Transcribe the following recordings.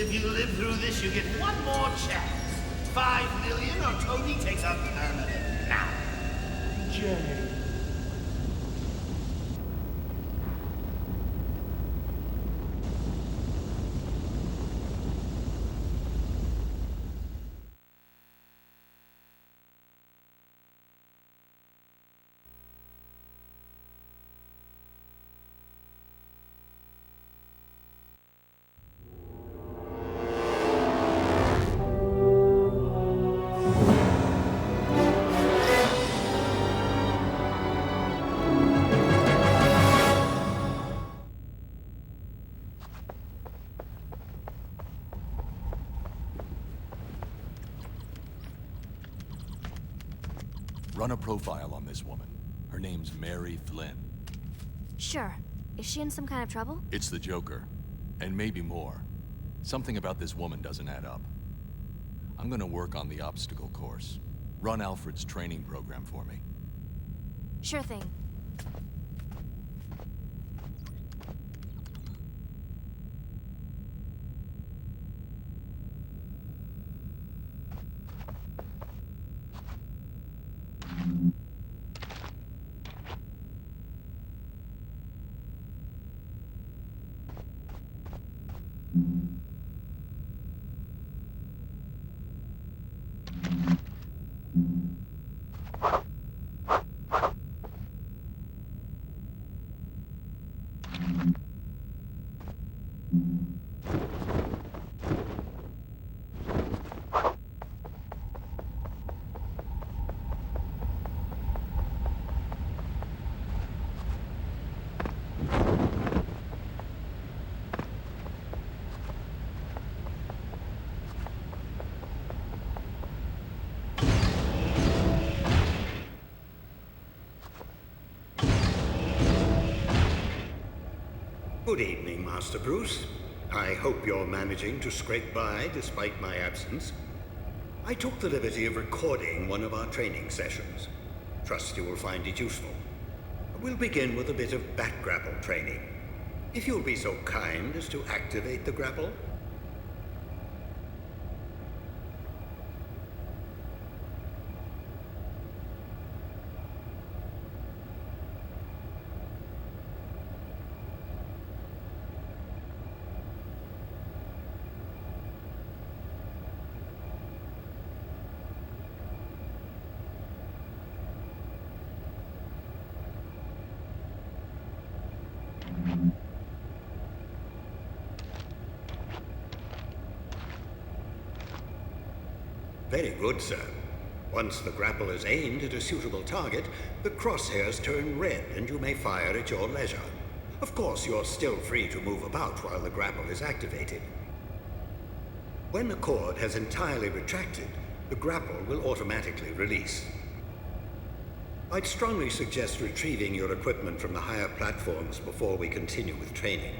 If you live through this, you get one more chance. 5 million or Tony takes a permanent nap. Jay. Run a profile on this woman. Her name's Mary Flynn. Sure. Is she in some kind of trouble? It's the Joker. And maybe more. Something about this woman doesn't add up. I'm gonna work on the obstacle course. Run Alfred's training program for me. Sure thing. Good evening, Master Bruce. I hope you're managing to scrape by despite my absence. I took the liberty of recording one of our training sessions. Trust you will find it useful. We'll begin with a bit of bat grapple training. If you'll be so kind as to activate the grapple. Very good, sir. Once the grapple is aimed at a suitable target, the crosshairs turn red and you may fire at your leisure. Of course, you're still free to move about while the grapple is activated. When the cord has entirely retracted, the grapple will automatically release. I'd strongly suggest retrieving your equipment from the higher platforms before we continue with training.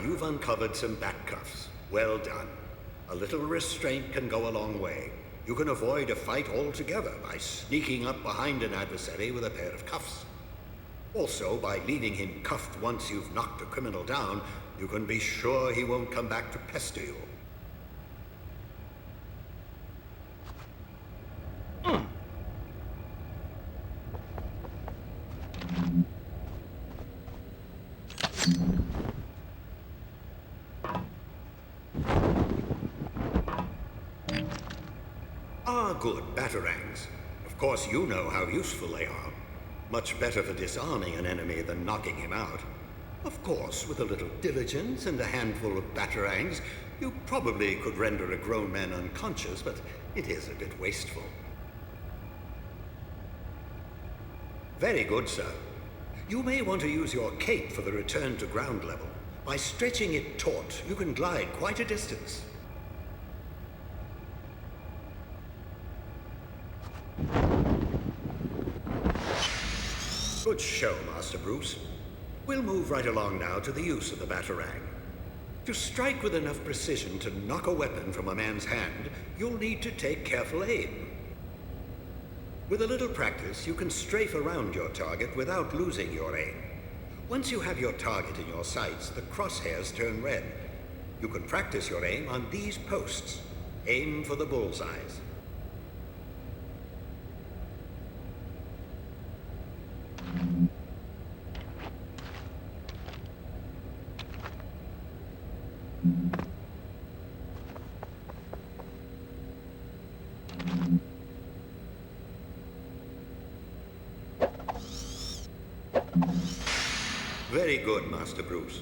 You've uncovered some back cuffs. Well done. A little restraint can go a long way. You can avoid a fight altogether by sneaking up behind an adversary with a pair of cuffs. Also, by leaving him cuffed once you've knocked a criminal down, you can be sure he won't come back to pester you. Good batarangs. Of course, you know how useful they are. Much better for disarming an enemy than knocking him out. Of course, with a little diligence and a handful of batarangs, you probably could render a grown man unconscious, but it is a bit wasteful. Very good, sir. You may want to use your cape for the return to ground level. By stretching it taut, you can glide quite a distance. Good show, Master Bruce. We'll move right along now to the use of the batarang. To strike with enough precision to knock a weapon from a man's hand, you'll need to take careful aim. With a little practice, you can strafe around your target without losing your aim. Once you have your target in your sights, the crosshairs turn red. You can practice your aim on these posts. Aim for the bullseyes. Very good, Master Bruce.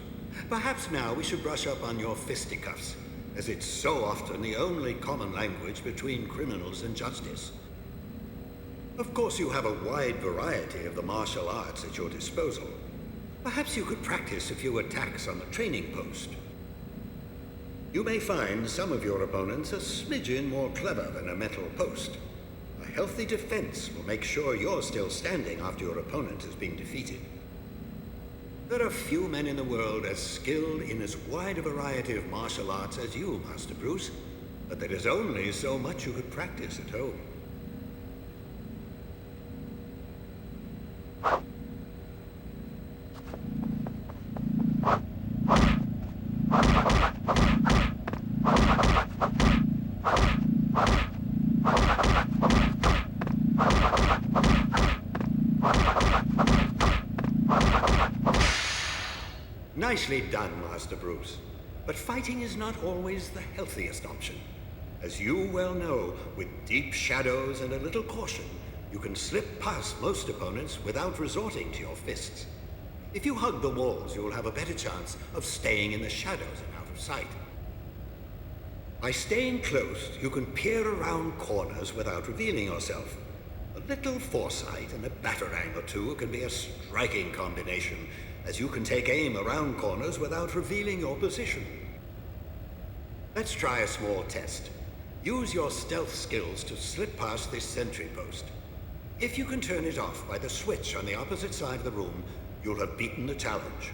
Perhaps now we should brush up on your fisticuffs, as it's so often the only common language between criminals and justice. Of course, you have a wide variety of the martial arts at your disposal. Perhaps you could practice a few attacks on the training post. You may find some of your opponents a smidgen more clever than a metal post. A healthy defense will make sure you're still standing after your opponent has been defeated. There are few men in the world as skilled in as wide a variety of martial arts as you, Master Bruce, but there is only so much you could practice at home. Nicely done, Master Bruce. But fighting is not always the healthiest option. As you well know, with deep shadows and a little caution, you can slip past most opponents without resorting to your fists. If you hug the walls, you'll have a better chance of staying in the shadows and out of sight. By staying close, you can peer around corners without revealing yourself. A little foresight and a batarang or two can be a striking combination, as you can take aim around corners without revealing your position. Let's try a small test. Use your stealth skills to slip past this sentry post. If you can turn it off by the switch on the opposite side of the room, you'll have beaten the challenge.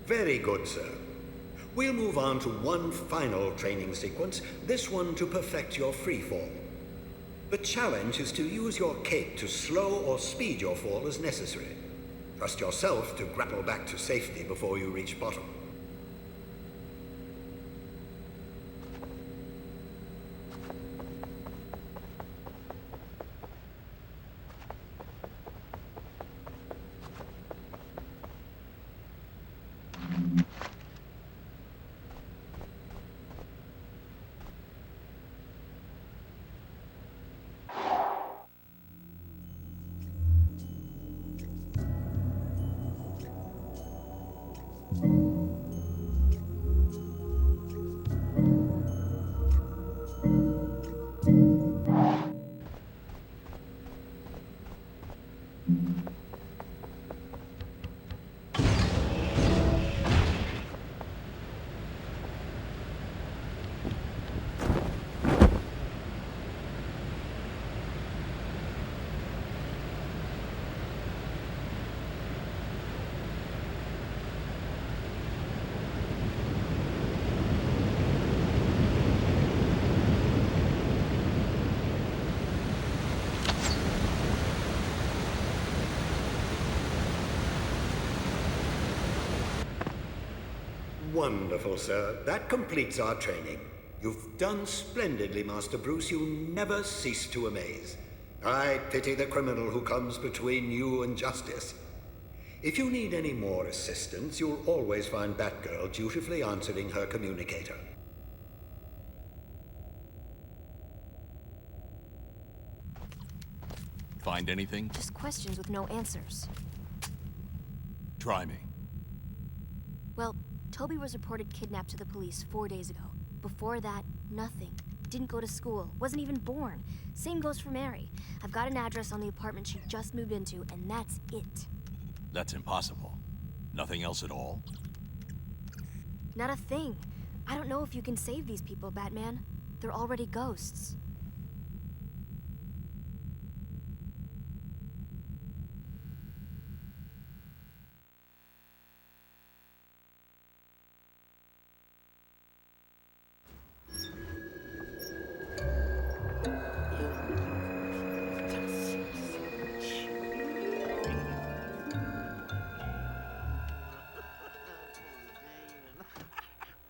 Very good, sir. We'll move on to one final training sequence, this one to perfect your free fall. The challenge is to use your cape to slow or speed your fall as necessary. Trust yourself to grapple back to safety before you reach bottom. Wonderful, sir. That completes our training. You've done splendidly, Master Bruce. You never cease to amaze. I pity the criminal who comes between you and justice. If you need any more assistance, you'll always find Batgirl dutifully answering her communicator. Find anything? Just questions with no answers. Try me. Well, Toby was reported kidnapped to the police 4 days ago. Before that, nothing. Didn't go to school, wasn't even born. Same goes for Mary. I've got an address on the apartment she just moved into, and that's it. That's impossible. Nothing else at all? Not a thing. I don't know if you can save these people, Batman. They're already ghosts.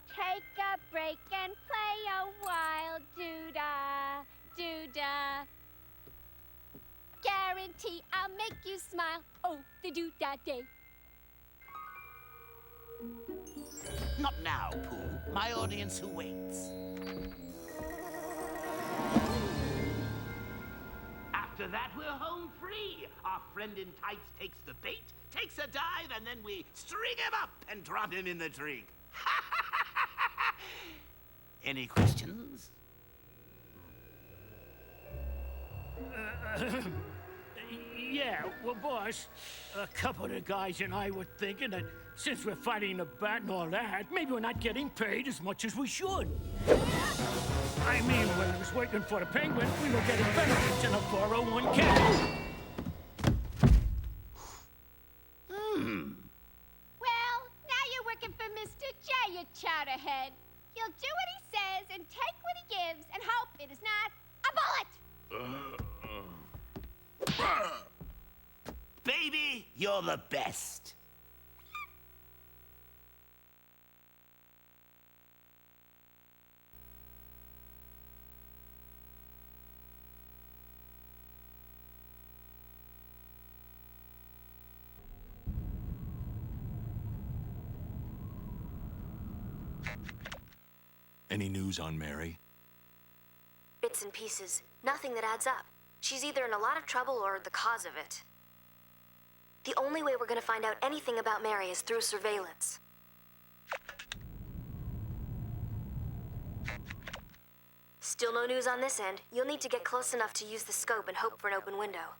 Take a break and play a while, doo-dah, doo-dah. Guarantee I'll make you smile, oh, the doo-dah day. Not now, Pooh. My audience who waits. After that, we're home free. Our friend in tights takes the bait, takes a dive, and then we string him up and drop him in the tree. Any questions? Yeah, well, boss, a couple of the guys and I were thinking that since we're fighting the bat and all that, maybe we're not getting paid as much as we should. I mean, when I was working for the Penguin, we were getting benefits in a 401k. Well, now you're working for Mr. J, you chowderhead. You'll do what he says and take what he gives and hope it is not a bullet. Baby, you're the best. Any news on Mary? Bits and pieces. Nothing that adds up. She's either in a lot of trouble or the cause of it. The only way we're gonna find out anything about Mary is through surveillance. Still no news on this end. You'll need to get close enough to use the scope and hope for an open window.